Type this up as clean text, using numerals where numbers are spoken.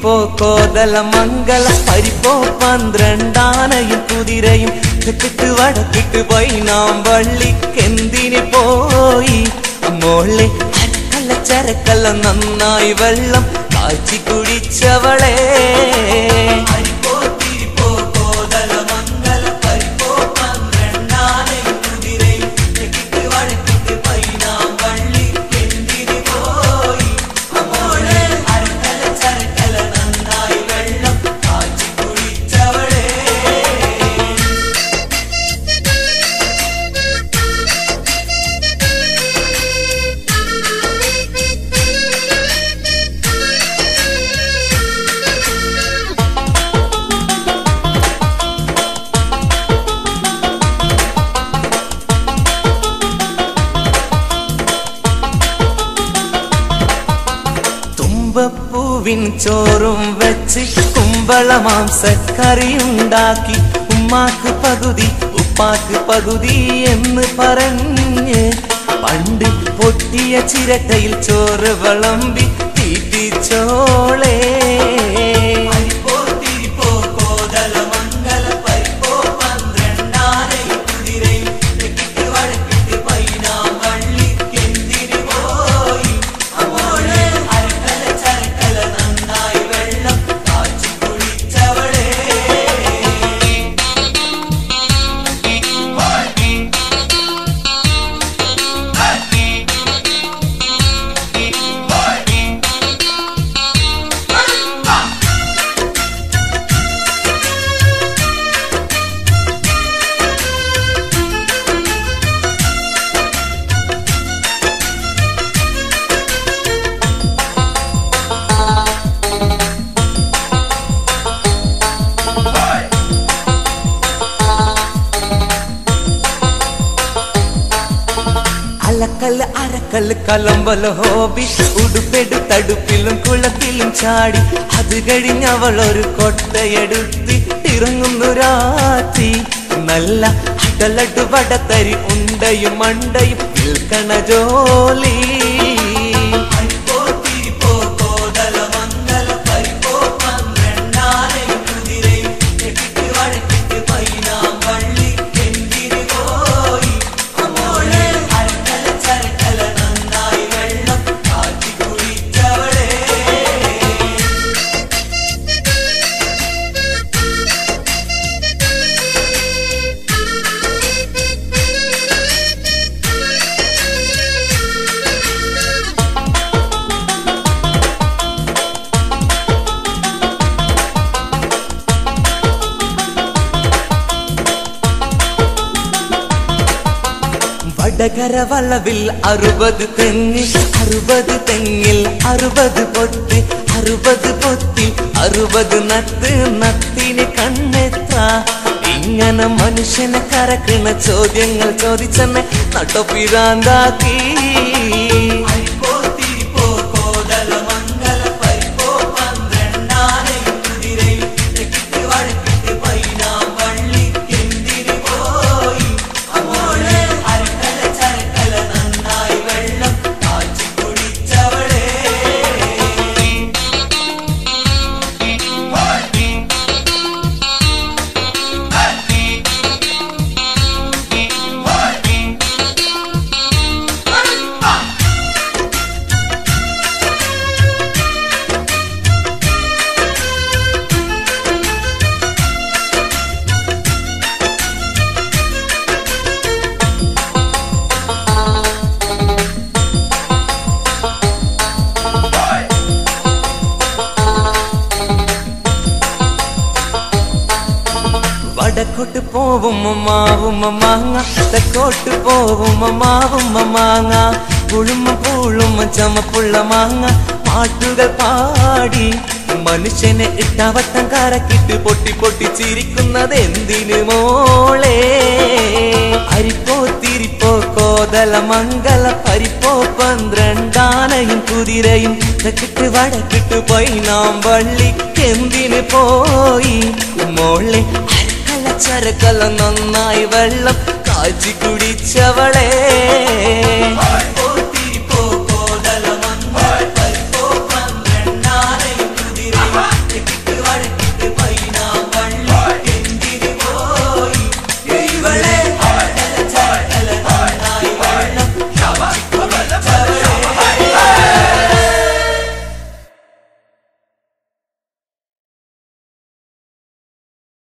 തിരിപ്പോ കോതല മംഗല പരിപ്പോ 12 ആനയും കുതിരയും തെക്കിട്ട് വടക്കിട്ട് പൈനാം വള്ളിക്കെന്തിന് പോയി മോളെ അരക്കല്ല ചരക്കല്ല നന്നായി വെള്ളം കാച്ചി കുടിച്ചവളെ പൂവിൻ ചോറും വെച്ച് കുമ്പള മാംസക്കറിയുണ്ടാക്കി ഉമ്മാക്ക് പകുതി ഉപ്പാക്ക് പകുതി എന്ന് പറഞ്ഞ് പണ്ട് പൊട്ടിയ ചിരട്ടയിൽ ചോറ് വിളമ്പി തീറ്റിച്ചോളേ അലക്കല്ല് അരക്കല്ല് കലമ്പല് ഹോബി ഉടുപ്പെടു തടുപ്പിലും കുളത്തിലും ചാടി അത് കഴിഞ്ഞവളൊരു കൊട്ടയെടുത്തിറങ്ങുന്നു രാത്രി നല്ല അടലടു വടത്തരി ഉണ്ടയും മണ്ടയും നിൽക്കണ ജോലി വടകര വളവിൽ 60 തെങ്ങ് 60 തെങ്ങിൽ 60 പൊത്ത് 60 പൊത്തിൽ 60 നത്ത് നത്തിന് കണ്ണെത്ര ഇങ്ങനെ മനുഷ്യനെ കരക്കണ ചോദ്യങ്ങൾ ചോദിച്ചെന്നെ നട്ടൊപ്പിരാന്താക്കി വടക്കോട്ട് പോവും മാവും മാങ്ങ തെക്കോട്ട് പോവും മാവും മാങ്ങ പുളുമ പൂളും ചമപ്പുള്ള മാങ്ങ പാട്ടുകൾ പാടി മനുഷ്യനെ ഇട്ടവട്ടം കരക്കിട്ട് പൊട്ടി പൊട്ടി ചിരിക്കുന്നത് എന്തിനു മോളെ അരിപ്പോ തിരിപ്പോ കോതല മംഗല പരിപ്പോ 12 ആനയും കുതിരയും തെക്കിട്ട് വടക്കിട്ട് പൈനാം വള്ളിക്കെന്തിന് പോയി മോളെ ചരക്കല നന്നായി വെള്ളം കാച്ചി കുടിച്ചവളെ